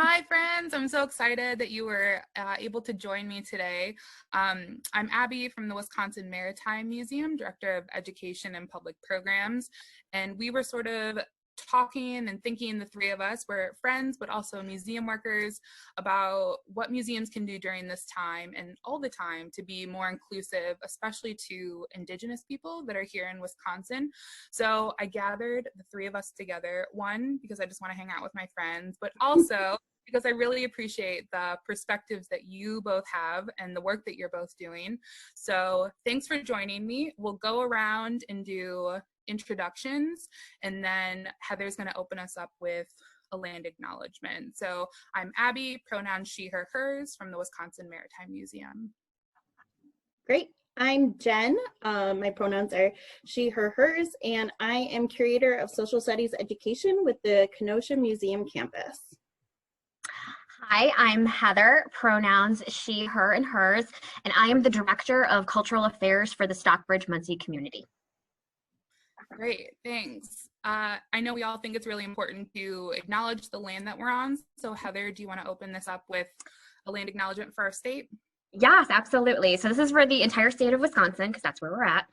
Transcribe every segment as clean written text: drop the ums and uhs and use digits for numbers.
Hi, friends. I'm so excited that you were able to join me today. I'm Abbie from the Wisconsin Maritime Museum, Director of Education and Public Programs, and we were sort of talking and thinking, the three of us, we're friends, but also museum workers, about what museums can do during this time and all the time to be more inclusive, especially to Indigenous people that are here in Wisconsin. So I gathered the three of us together, one, because I just want to hang out with my friends, but also because I really appreciate the perspectives that you both have and the work that you're both doing. So thanks for joining me. We'll go around and do introductions, and then Heather's going to open us up with a land acknowledgement. So I'm Abbie, pronouns she, her, hers, from the Wisconsin Maritime Museum. Great. I'm Jenn. My pronouns are she, her, hers, and I am Curator of Social Studies Education with the Kenosha Museum campus. Hi, I'm Heather, pronouns she, her, and hers, and I am the Director of Cultural Affairs for the Stockbridge-Munsee community. Great, thanks. I know we all think it's really important to acknowledge the land that we're on. So Heather, do you want to open this up with a land acknowledgement for our state? Yes, absolutely. So this is for the entire state of Wisconsin, because that's where we're at.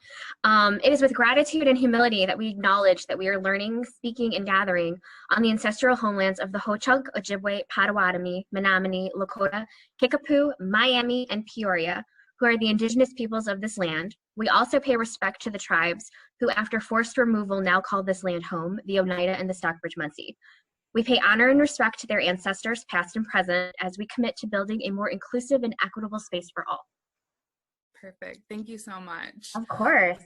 It is with gratitude and humility that we acknowledge that we are learning, speaking, and gathering on the ancestral homelands of the Ho-Chunk, Ojibwe, Potawatomi, Menominee, Lakota, Kickapoo, Miami, and Peoria, who are the indigenous peoples of this land. We also pay respect to the tribes who, after forced removal, now call this land home, the Oneida and the Stockbridge-Munsee. We pay honor and respect to their ancestors, past and present, as we commit to building a more inclusive and equitable space for all. Perfect. Thank you so much. Of course.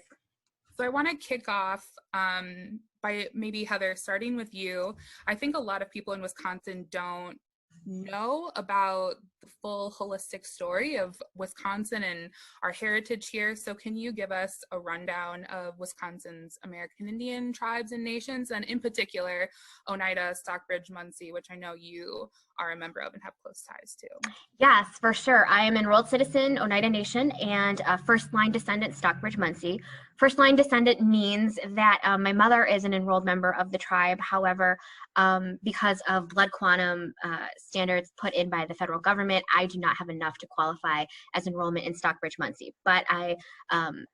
So I want to kick off by maybe, Heather, starting with you. I think a lot of people in Wisconsin don't know about the full holistic story of Wisconsin and our heritage here. So can you give us a rundown of Wisconsin's American Indian tribes and nations, and in particular Oneida, Stockbridge-Munsee, which I know you are a member of and have close ties to? Yes, for sure. I am enrolled citizen Oneida Nation and first line descendant Stockbridge-Munsee. First line descendant means that my mother is an enrolled member of the tribe. However, because of blood quantum standards put in by the federal government, I do not have enough to qualify as enrollment in Stockbridge-Munsee. But I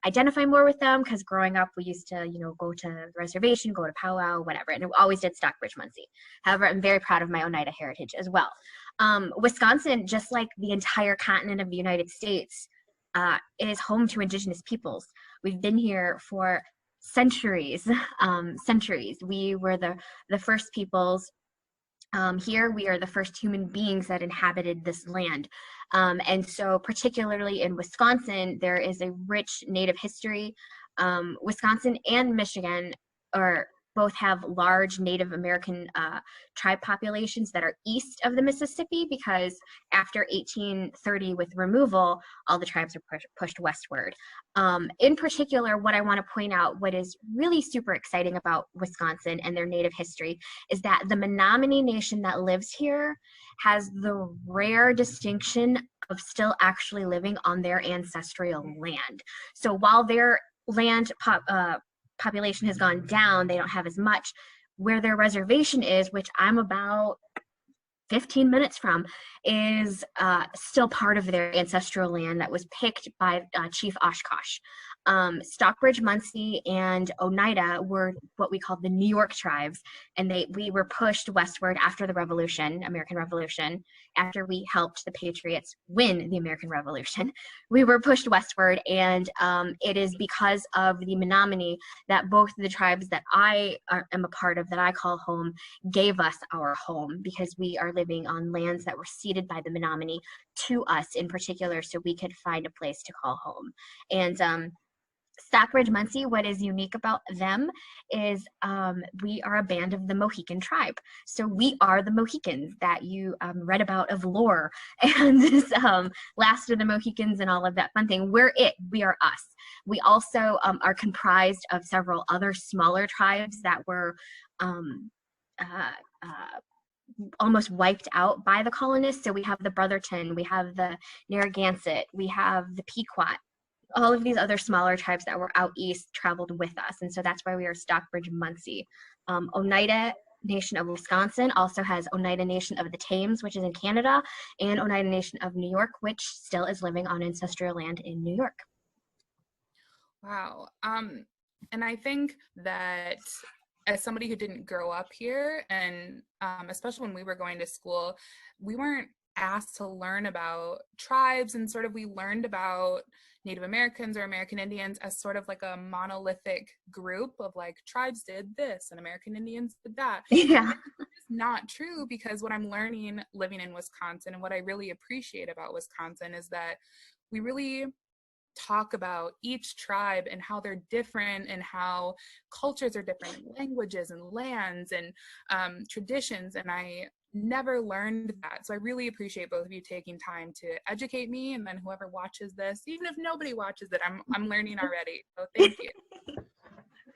identify more with them because growing up we used to, go to the reservation, go to powwow, whatever, and I always did Stockbridge-Munsee. However, I'm very proud of my Oneida heritage as well. Wisconsin, just like the entire continent of the United States, is home to indigenous peoples. We've been here for centuries. We were the first peoples here. We are the first human beings that inhabited this land. And so particularly in Wisconsin, there is a rich Native history. Wisconsin and Michigan both have large Native American tribe populations that are east of the Mississippi, because after 1830 with removal, all the tribes are pushed westward. In particular, what I want to point out, what is really super exciting about Wisconsin and their Native history, is that the Menominee Nation that lives here has the rare distinction of still actually living on their ancestral land. So while their land population has gone down, they don't have as much. Where their reservation is, which I'm about 15 minutes from, is still part of their ancestral land that was picked by Chief Oshkosh. Stockbridge-Munsee and Oneida were what we call the New York tribes, and we were pushed westward after the Revolution, American Revolution. After we helped the Patriots win the American Revolution, we were pushed westward, and it is because of the Menominee that both the tribes that I am a part of, that I call home, gave us our home, because we are living on lands that were ceded by the Menominee to us in particular, so we could find a place to call home. And Stockbridge-Munsee, what is unique about them is we are a band of the Mohican tribe. So we are the Mohicans that you read about of lore, and this Last of the Mohicans and all of that fun thing. We're it. We are us. We also are comprised of several other smaller tribes that were almost wiped out by the colonists. So we have the Brotherton, we have the Narragansett, we have the Pequot. All of these other smaller tribes that were out east traveled with us, and so that's why we are Stockbridge-Munsee. Oneida Nation of Wisconsin also has Oneida Nation of the Thames, which is in Canada, and Oneida Nation of New York, which still is living on ancestral land in New York. Wow. And I think that as somebody who didn't grow up here, and especially when we were going to school, we weren't asked to learn about tribes, and sort of we learned about Native Americans or American Indians as sort of like a monolithic group of like tribes did this and American Indians did that. Yeah. It's not true, because what I'm learning living in Wisconsin and what I really appreciate about Wisconsin is that we really talk about each tribe and how they're different and how cultures are different, languages and lands and traditions, and I never learned that. So I really appreciate both of you taking time to educate me, and then whoever watches this, even if nobody watches it, I'm learning already, so thank you.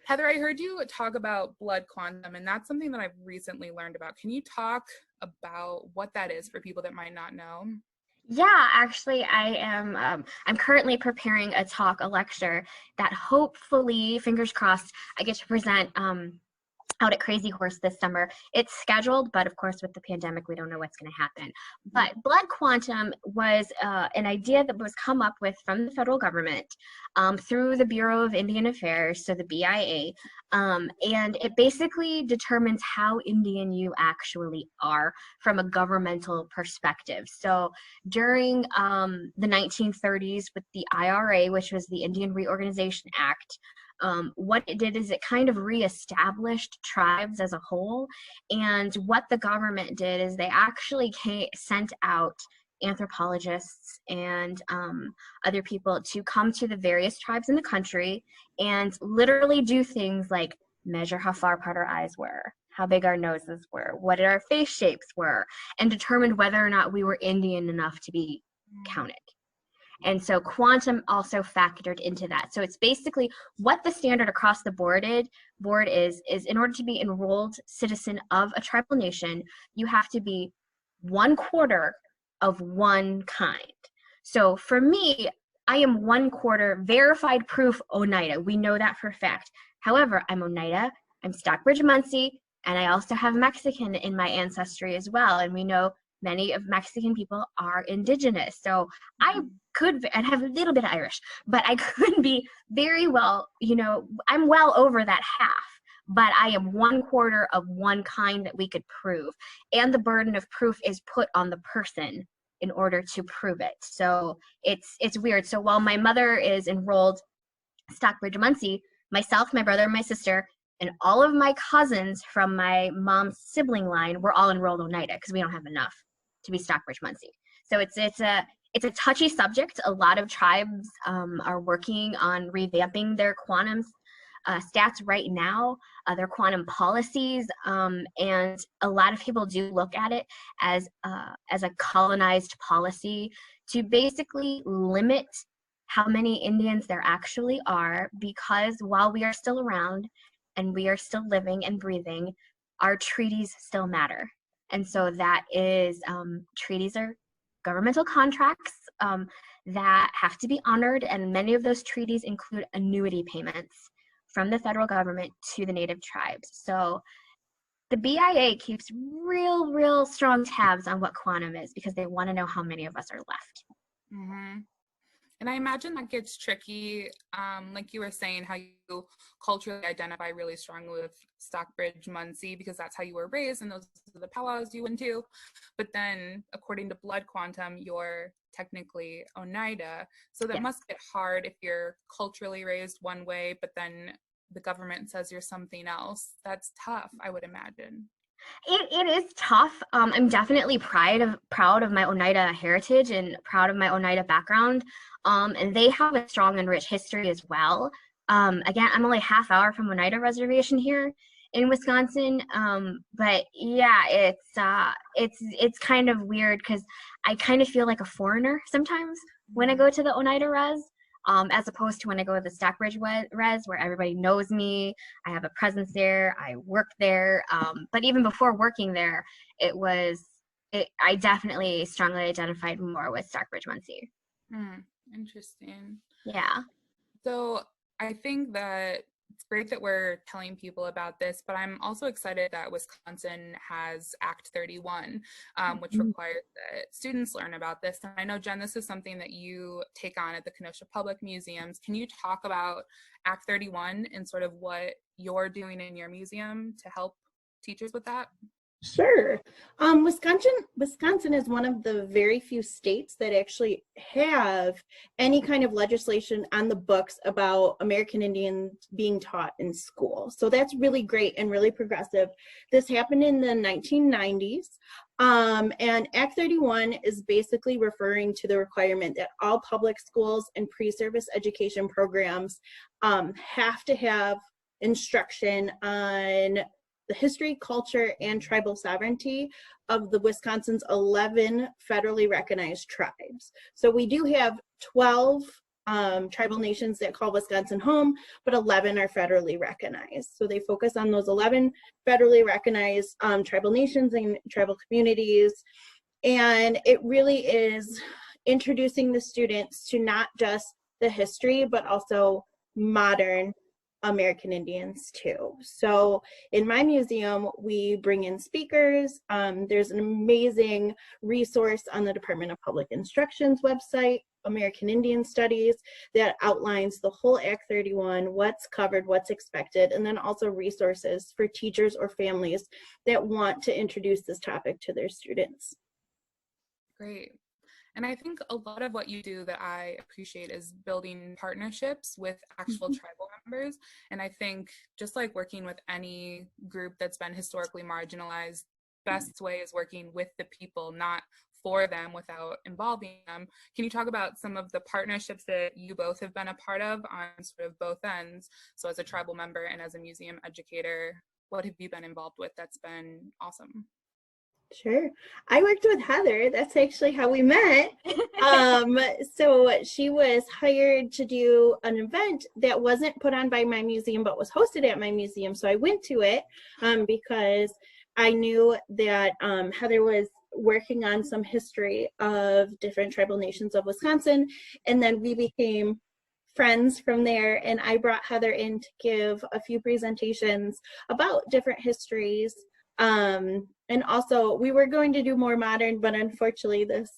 Heather, I heard you talk about blood quantum, and that's something that I've recently learned about. Can you talk about what that is for people that might not know? Yeah, actually, I'm currently preparing a lecture that hopefully, fingers crossed, I get to present out at Crazy Horse this summer. It's scheduled, but of course with the pandemic, we don't know what's going to happen. But blood quantum was an idea that was come up with from the federal government through the Bureau of Indian Affairs, so the BIA, and it basically determines how Indian you actually are from a governmental perspective. So during the 1930s with the IRA, which was the Indian Reorganization Act, what it did is it kind of reestablished tribes as a whole. And what the government did is they actually sent out anthropologists and other people to come to the various tribes in the country and literally do things like measure how far apart our eyes were, how big our noses were, what our face shapes were, and determined whether or not we were Indian enough to be counted. And so quantum also factored into that. So it's basically what the standard across the board is in order to be enrolled citizen of a tribal nation, you have to be 1/4 of one kind. So for me, I am 1/4 verified proof Oneida. We know that for a fact. However, I'm Oneida, I'm Stockbridge-Munsee, and I also have Mexican in my ancestry as well. And we know many of Mexican people are indigenous. So I could, and have a little bit of Irish, but I could be very well, I'm well over that half, but I am 1/4 of one kind that we could prove. And the burden of proof is put on the person in order to prove it. So it's weird. So while my mother is enrolled Stockbridge-Munsee, myself, my brother, and my sister, and all of my cousins from my mom's sibling line were all enrolled Oneida because we don't have enough to be Stockbridge-Munsee. So it's a touchy subject. A lot of tribes are working on revamping their quantum stats right now, their quantum policies, and a lot of people do look at it as a colonized policy to basically limit how many Indians there actually are, because while we are still around and we are still living and breathing, our treaties still matter. And so that is, treaties are governmental contracts that have to be honored, and many of those treaties include annuity payments from the federal government to the native tribes. So the BIA keeps real strong tabs on what quantum is because they want to know how many of us are left. Mm-hmm. And I imagine that gets tricky, like you were saying, how you culturally identify really strongly with Stockbridge-Munsee because that's how you were raised and those are the powwows you went to. But then, according to blood quantum, you're technically Oneida. So that must get hard if you're culturally raised one way, but then the government says you're something else. That's tough, I would imagine. It is tough. I'm definitely proud of my Oneida heritage and proud of my Oneida background. And they have a strong and rich history as well. Again, I'm only a half hour from Oneida Reservation here in Wisconsin. But yeah, it's kind of weird because I kind of feel like a foreigner sometimes when I go to the Oneida Res. As opposed to when I go to the Stockbridge Res, where everybody knows me, I have a presence there, I work there. But even before working there, I definitely strongly identified more with Interesting. Yeah. So I think that it's great that we're telling people about this, but I'm also excited that Wisconsin has Act 31, which requires that students learn about this. And I know, Jen, this is something that you take on at the Kenosha Public Museums. Can you talk about Act 31 and sort of what you're doing in your museum to help teachers with that? Sure. Wisconsin is one of the very few states that actually have any kind of legislation on the books about American Indians being taught in school. So that's really great and really progressive. This happened in the 1990s. And Act 31 is basically referring to the requirement that all public schools and pre-service education programs have to have instruction on the history, culture, and tribal sovereignty of the Wisconsin's 11 federally recognized tribes. So we do have 12 tribal nations that call Wisconsin home, but 11 are federally recognized. So they focus on those 11 federally recognized tribal nations and tribal communities. And it really is introducing the students to not just the history, but also modern American Indians too. So in my museum, we bring in speakers. There's an amazing resource on the Department of Public Instruction's website, American Indian Studies, that outlines the whole Act 31, what's covered, what's expected, and then also resources for teachers or families that want to introduce this topic to their students. Great. And I think a lot of what you do that I appreciate is building partnerships with actual tribal members. And I think just like working with any group that's been historically marginalized, best way is working with the people, not for them without involving them. Can you talk about some of the partnerships that you both have been a part of on sort of both ends? So as a tribal member and as a museum educator, what have you been involved with that's been awesome? Sure. I worked with Heather. That's actually how we met. So she was hired to do an event that wasn't put on by my museum, but was hosted at my museum. So I went to it because I knew that Heather was working on some history of different tribal nations of Wisconsin. And then we became friends from there. And I brought Heather in to give a few presentations about different histories. And also we were going to do more modern, but unfortunately this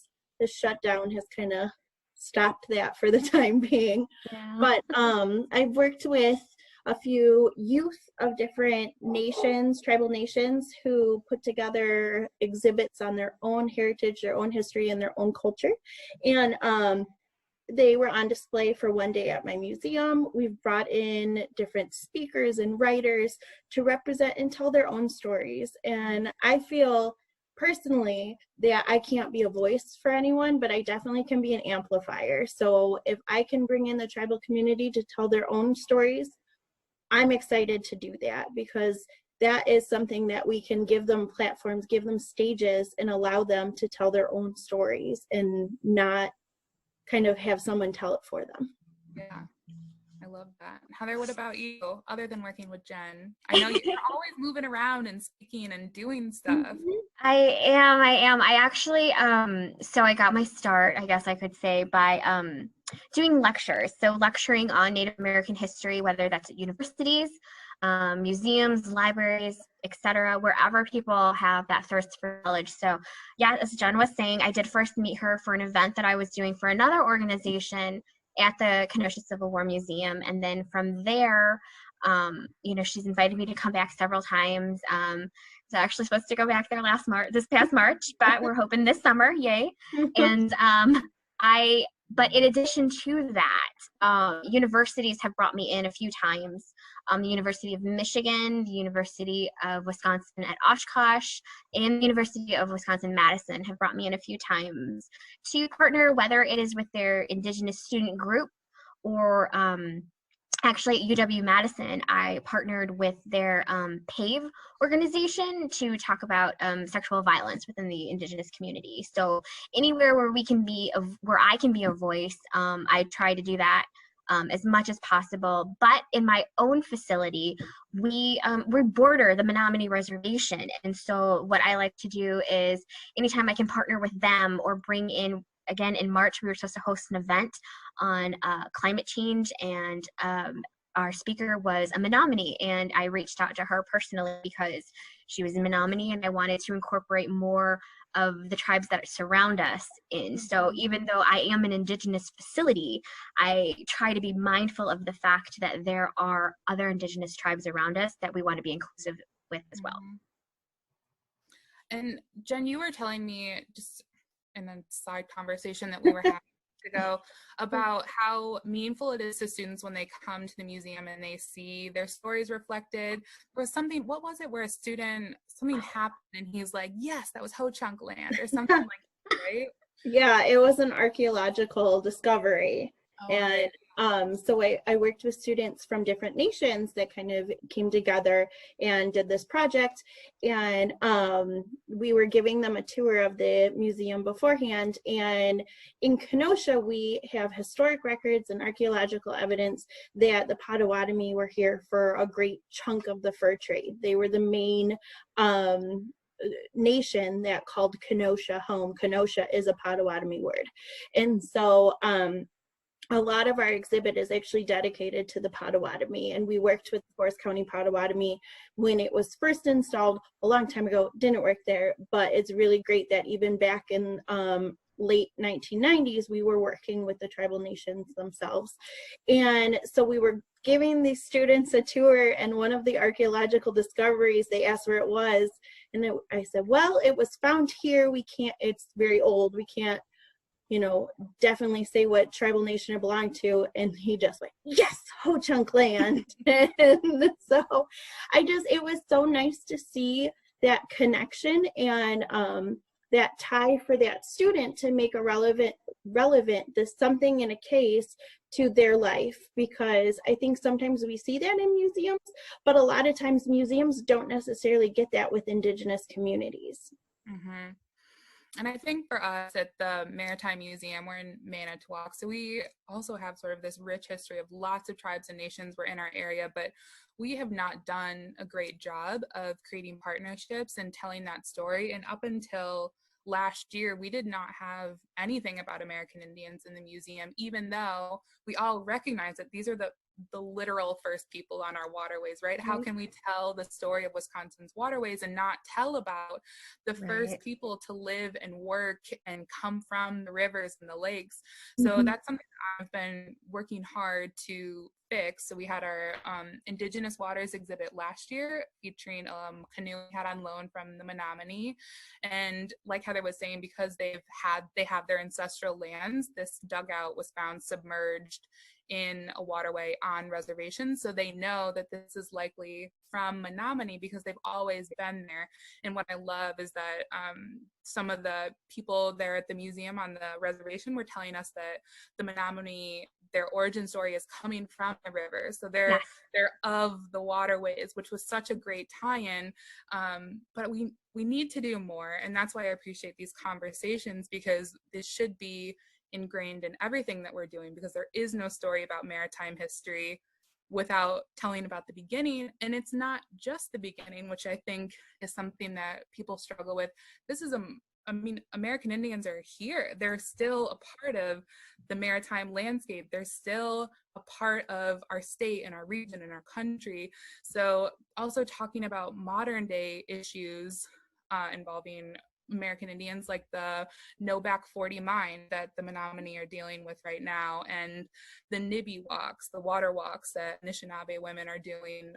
shutdown has kind of stopped that for the time being. Yeah. But I've worked with a few youth of different nations, tribal nations, who put together exhibits on their own heritage, their own history, and their own culture. And they were on display for one day at my museum. We've brought in different speakers and writers to represent and tell their own stories. And I feel personally that I can't be a voice for anyone, but I definitely can be an amplifier. So if I can bring in the tribal community to tell their own stories, I'm excited to do that, because that is something that we can give them platforms, give them stages, and allow them to tell their own stories and not kind of have someone tell it for them. Yeah, I love that. Heather, what about you, other than working with Jen? I know you're always moving around and speaking and doing stuff. I am. I actually, so I got my start, I guess I could say, by doing lectures. So lecturing on Native American history, whether that's at universities, museums, libraries, etc., wherever people have that thirst for knowledge. So yeah, as Jen was saying, I did first meet her for an event that I was doing for another organization at the Kenosha Civil War Museum. And then from there, you know, she's invited me to come back several times. I was actually supposed to go back there this past March, but we're hoping this summer, yay. And but in addition to that, universities have brought me in a few times. The University of Michigan, the University of Wisconsin at Oshkosh, and the University of Wisconsin-Madison have brought me in a few times to partner, whether it is with their Indigenous student group or actually at UW-Madison, I partnered with their PAVE organization to talk about sexual violence within the Indigenous community. So anywhere where I can be a voice, I try to do that as much as possible. But in my own facility, we border the Menominee Reservation. And so what I like to do is anytime I can partner with them or bring in, again, in March, we were supposed to host an event on climate change and our speaker was a Menominee, and I reached out to her personally because she was a Menominee, and I wanted to incorporate more of the tribes that surround us in. So even though I am an Indigenous facility, I try to be mindful of the fact that there are other Indigenous tribes around us that we want to be inclusive with as well. And Jen, you were telling me just in a side conversation that we were having ago about how meaningful it is to students when they come to the museum and they see their stories reflected. There was something, what was it, where a student, something happened and he's like, yes, that was Ho Chunk land or something like that, right? Yeah, it was an archaeological discovery. Oh, And so I worked with students from different nations that kind of came together and did this project. And we were giving them a tour of the museum beforehand. And in Kenosha, we have historic records and archaeological evidence that the Potawatomi were here for a great chunk of the fur trade. They were the main nation that called Kenosha home. Kenosha is a Potawatomi word. And so a lot of our exhibit is actually dedicated to the Potawatomi, and we worked with the Forest County Potawatomi when it was first installed a long time ago. Didn't work there, but it's really great that even back in late 1990s, we were working with the tribal nations themselves. And so we were giving these students a tour, and one of the archaeological discoveries, they asked where it was, and I said, well, it was found here. We can't, it's very old. We can't, you know, definitely say what tribal nation it belonged to. And he just went, yes, Ho Chunk land. And so it was so nice to see that connection and that tie for that student to make a relevant this something in a case to their life, because I think sometimes we see that in museums, but a lot of times museums don't necessarily get that with Indigenous communities. Mm-hmm. And I think for us at the Maritime Museum, we're in Manitowoc, so we also have sort of this rich history of lots of tribes and nations were in our area, but we have not done a great job of creating partnerships and telling that story. And up until last year, we did not have anything about American Indians in the museum, even though we all recognize that these are the literal first people on our waterways, right? How can we tell the story of Wisconsin's waterways and not tell about the first people to live and work and come from the rivers and the lakes? So that's something that I've been working hard to fix. So we had our Indigenous Waters exhibit last year featuring canoe we had on loan from the Menominee. And like Heather was saying, because they have their ancestral lands, this dugout was found submerged in a waterway on reservation. So they know that this is likely from Menominee because they've always been there. And what I love is that some of the people there at the museum on the reservation were telling us that the Menominee, their origin story is coming from the river. So they're of the waterways, which was such a great tie-in. But we need to do more. And that's why I appreciate these conversations, because this should be ingrained in everything that we're doing, because there is no story about maritime history without telling about the beginning. And it's not just the beginning, which I think is something that people struggle with. This is American Indians are here. They're still a part of the maritime landscape. They're still a part of our state and our region and our country. So also talking about modern day issues involving American Indians, like the No Back 40 mine that the Menominee are dealing with right now, and the Nibby walks, the water walks that Anishinaabe women are doing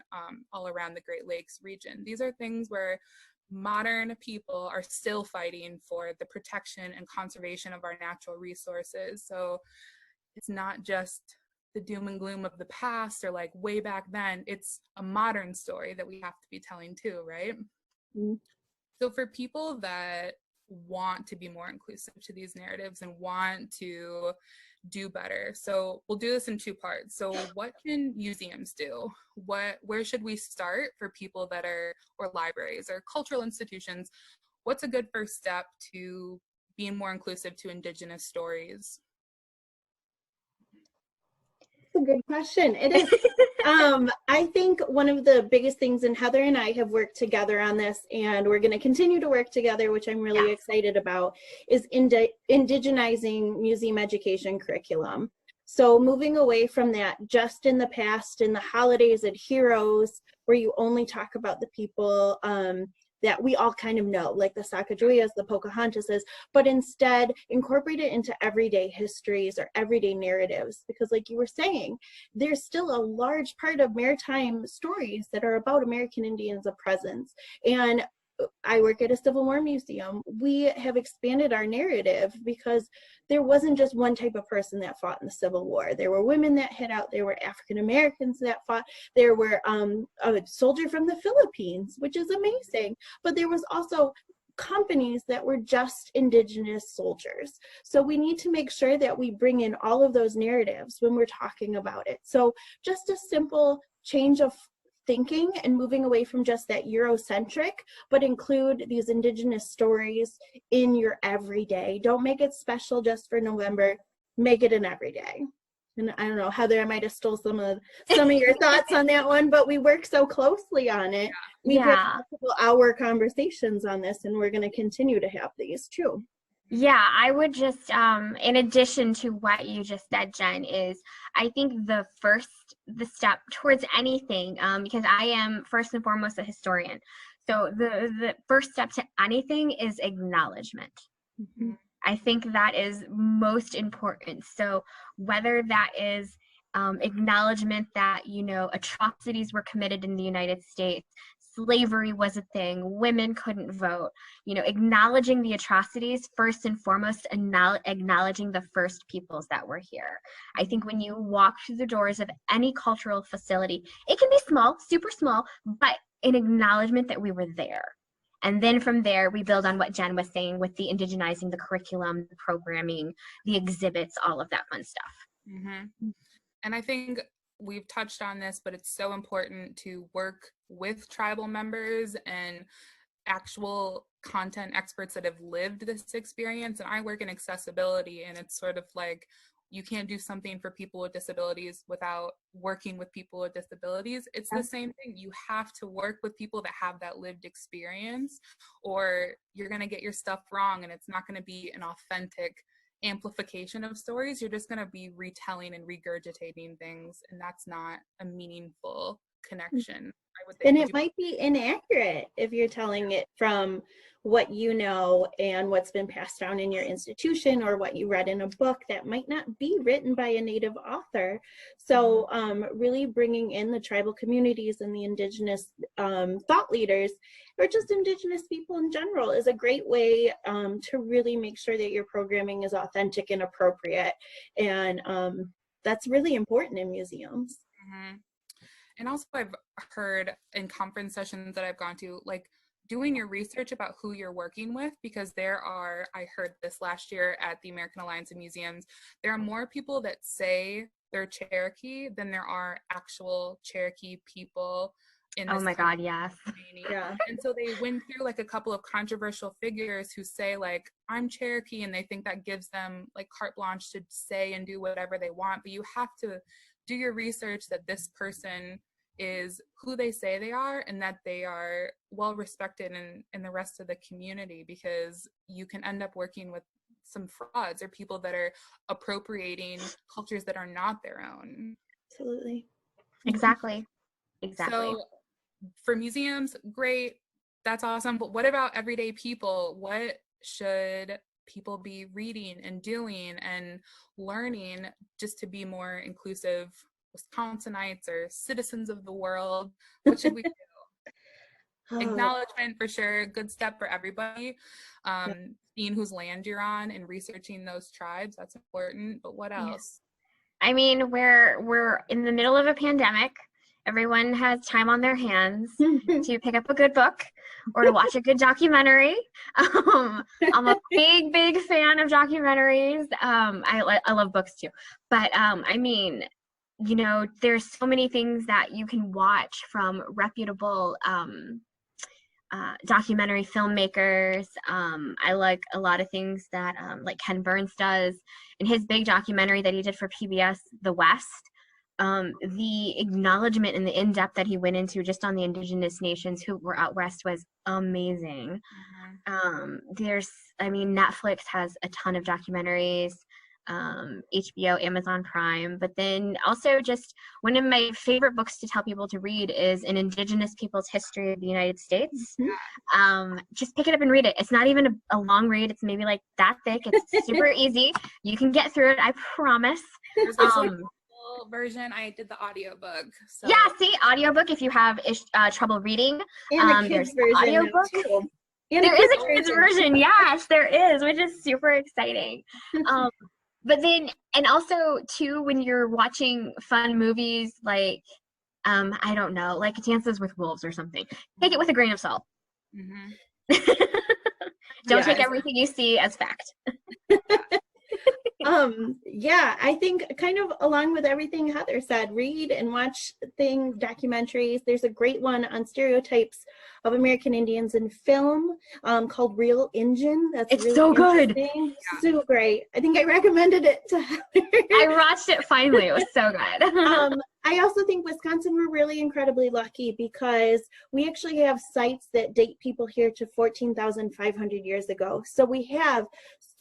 all around the Great Lakes region. These are things where modern people are still fighting for the protection and conservation of our natural resources. So it's not just the doom and gloom of the past or like way back then. It's a modern story that we have to be telling too, right? Mm-hmm. So for people that want to be more inclusive to these narratives and want to do better, so we'll do this in two parts. So what can museums do? Where should we start for people that are, or libraries or cultural institutions? What's a good first step to being more inclusive to Indigenous stories? That's a good question. It is. I think one of the biggest things, and Heather and I have worked together on this, and we're going to continue to work together, which I'm really excited about, is indigenizing museum education curriculum. So moving away from that just in the past, in the holidays and heroes, where you only talk about the people that we all kind of know, like the Sacagaweas, the Pocahontases, but instead incorporate it into everyday histories or everyday narratives. Because like you were saying, there's still a large part of maritime stories that are about American Indians of presence. And I work at a Civil War museum. We have expanded our narrative because there wasn't just one type of person that fought in the Civil War. There were women that hid out. There were African Americans that fought. There were a soldier from the Philippines, which is amazing. But there was also companies that were just Indigenous soldiers. So we need to make sure that we bring in all of those narratives when we're talking about it. So just a simple change of thinking and moving away from just that Eurocentric, but include these Indigenous stories in your everyday. Don't make it special just for November, make it an everyday. And I don't know, Heather, I might have stole some of your thoughts on that one, but we work so closely on it. We've had multiple hour conversations on this, and we're going to continue to have these too. Yeah, I would just, in addition to what you just said, Jen, is I think the step towards anything, because I am first and foremost a historian. So the first step to anything is acknowledgement. Mm-hmm. I think that is most important. So whether that is acknowledgement that, atrocities were committed in the United States, slavery was a thing, women couldn't vote, acknowledging the atrocities first and foremost, and acknowledging the first peoples that were here. I think when you walk through the doors of any cultural facility, it can be small, super small, but an acknowledgement that we were there. And then from there, we build on what Jen was saying with the indigenizing, the curriculum, the programming, the exhibits, all of that fun stuff. Mm-hmm. And I think we've touched on this, but it's so important to work with tribal members and actual content experts that have lived this experience. And I work in accessibility, and it's sort of like you can't do something for people with disabilities without working with people with disabilities. It's the same thing. You have to work with people that have that lived experience, or you're going to get your stuff wrong, and it's not going to be an authentic amplification of stories. You're just going to be retelling and regurgitating things, and that's not a meaningful connection, I would think. And it might be inaccurate if you're telling it from what you know and what's been passed down in your institution, or what you read in a book that might not be written by a Native author. So really bringing in the tribal communities and the Indigenous thought leaders, or just Indigenous people in general, is a great way to really make sure that your programming is authentic and appropriate. And that's really important in museums. Mm-hmm. And also I've heard in conference sessions that I've gone to, like, doing your research about who you're working with, because I heard this last year at the American Alliance of Museums, there are more people that say they're Cherokee than there are actual Cherokee people in this. Oh my God, yes. Yeah. And so they went through like a couple of controversial figures who say, like, I'm Cherokee, and they think that gives them like carte blanche to say and do whatever they want. But you have to do your research that this person is who they say they are, and that they are well respected in the rest of the community, because you can end up working with some frauds or people that are appropriating cultures that are not their own. Absolutely. Exactly. So for museums, great, that's awesome, but what about everyday people? What should people be reading and doing and learning just to be more inclusive Wisconsinites or citizens of the world? What should we do? Acknowledgement for sure, good step for everybody. Seeing whose land you're on and researching those tribes, that's important. But what else? I mean, we're in the middle of a pandemic. Everyone has time on their hands to pick up a good book or to watch a good documentary. I'm a big fan of documentaries. I love books too. But I mean, there's so many things that you can watch from reputable documentary filmmakers. I like a lot of things that like Ken Burns does in his big documentary that he did for PBS, The West. The acknowledgement and the in-depth that he went into just on the Indigenous nations who were out west was amazing. Netflix has a ton of documentaries. HBO, Amazon Prime. But then also just one of my favorite books to tell people to read is An Indigenous People's History of the United States. Just pick it up and read it. It's not even a long read. It's maybe like that thick. It's super easy. You can get through it, I promise. There's also a full version. I did the audiobook. So. Yeah, see, audiobook if you have trouble reading. And the kids version audiobook. too. There is a kids version. Yes, there is, which is super exciting. But then, and also too, when you're watching fun movies like, I don't know, like Dances with Wolves or something, take it with a grain of salt. Don't take everything you see as fact. Yeah, I think kind of along with everything Heather said, read and watch documentaries. There's a great one on stereotypes of American Indians in film called Real Indian. It's really so good. So great. I think I recommended it to Heather. I watched it finally. It was so good. I also think Wisconsin, we're really incredibly lucky because we actually have sites that date people here to 14,500 years ago. So we have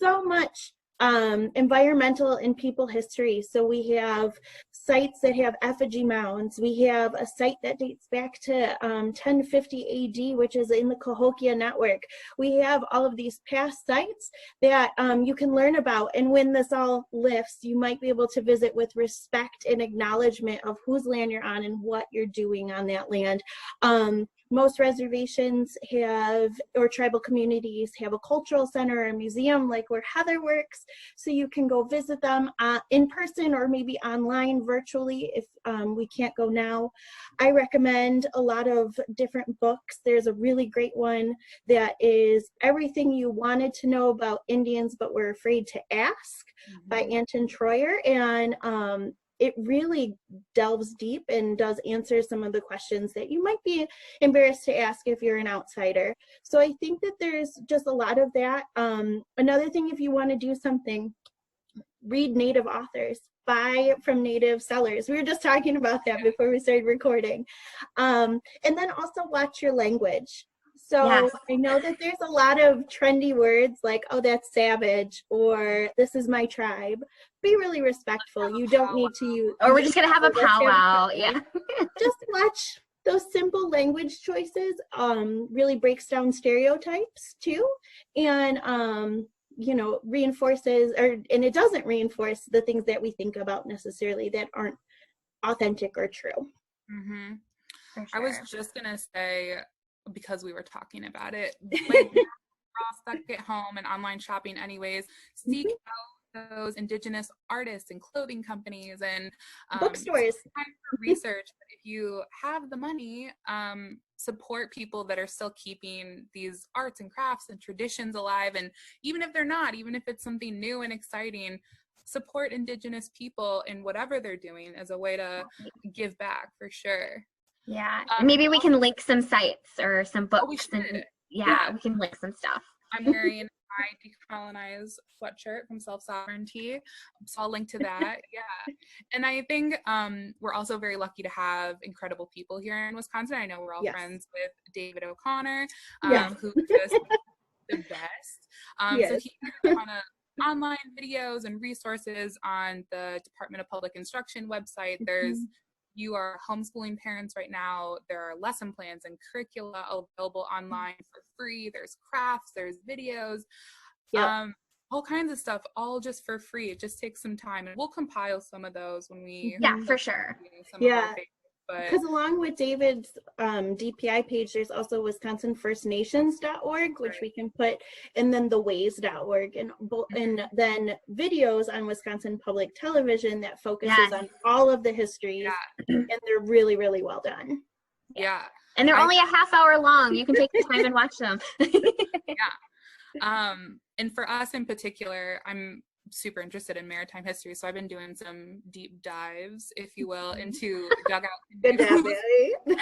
so much environmental and people history. So we have sites that have effigy mounds. We have a site that dates back to 1050 AD, which is in the Cahokia network. We have all of these past sites that you can learn about. And when this all lifts, you might be able to visit with respect and acknowledgement of whose land you're on and what you're doing on that land. Most reservations have, or tribal communities have, a cultural center or a museum like where Heather works, so you can go visit them in person or maybe online virtually if we can't go now. I recommend a lot of different books. There's a really great one that is Everything You Wanted to Know About Indians But Were Afraid to Ask by Anton Treuer, and it really delves deep and does answer some of the questions that you might be embarrassed to ask if you're an outsider. So I think that there's just a lot of that. Another thing, if you want to do something, read Native authors, buy from Native sellers. We were just talking about that before we started recording. And then also watch your language. So I know that there's a lot of trendy words like, oh, that's savage, or this is my tribe. Be really respectful. You don't need to use, or we're just going to have a powwow. Yeah. Just watch those simple language choices. Really breaks down stereotypes too. And, you know, reinforces, and it doesn't reinforce the things that we think about necessarily that aren't authentic or true. Sure. I was just going to say, because we were talking about it, when we're all stuck at home and online shopping anyways, seek out those Indigenous artists and clothing companies and bookstores. Time for research. But if you have the money, support people that are still keeping these arts and crafts and traditions alive. And even if they're not, even if it's something new and exciting, support Indigenous people in whatever they're doing as a way to give back, for sure. Yeah, maybe we can link some sites or some books. We can link some stuff. I'm wearing my decolonized sweatshirt from Self Sovereignty, so I'll link to that. Yeah, and I think we're also very lucky to have incredible people here in Wisconsin. I know we're all friends with David O'Connor, who's just the best. So he has a ton of online videos and resources on the Department of Public Instruction website. There's you are homeschooling parents right now, there are lesson plans and curricula available online for free. There's crafts, there's videos, all kinds of stuff, all just for free. It just takes some time, and we'll compile some of those when we for sure. Because along with David's DPI page, there's also WisconsinFirstNations.org, which we can put, and then theways.org, and then videos on Wisconsin Public Television that focuses on all of the histories, and they're really, really well done. Yeah. And they're only a half hour long. You can take the time and watch them. And for us in particular, I'm super interested in maritime history, so I've been doing some deep dives, if you will, into dugout canoes. And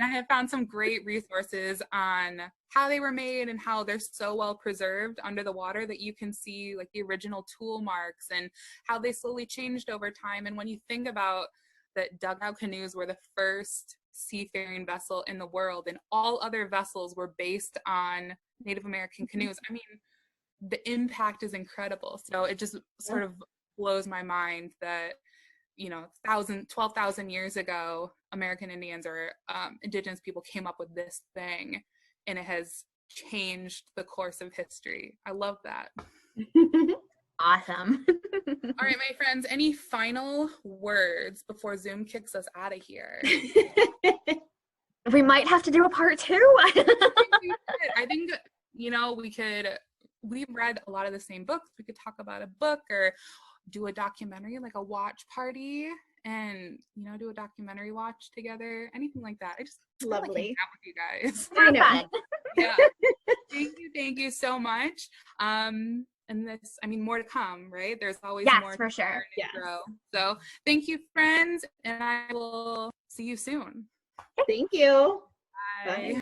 I have found some great resources on how they were made and how they're so well preserved under the water that you can see like the original tool marks and how they slowly changed over time. And when you think about that, dugout canoes were the first seafaring vessel in the world, and all other vessels were based on Native American canoes. I mean, the impact is incredible. So it just sort of blows my mind that, 12,000 years ago, American Indians or Indigenous people came up with this thing, and it has changed the course of history. I love that. Awesome. All right, my friends, any final words before Zoom kicks us out of here? We might have to do a part 2. I think, we've read a lot of the same books. We could talk about a book or do a documentary, like a watch party, and, do a documentary watch together, anything like that. I just lovely like hanging out with you guys. I know. Yeah. Thank you so much. And this, more to come, right? There's always more for sure. Yeah. So thank you, friends, and I will see you soon. Thank you. Bye. Bye.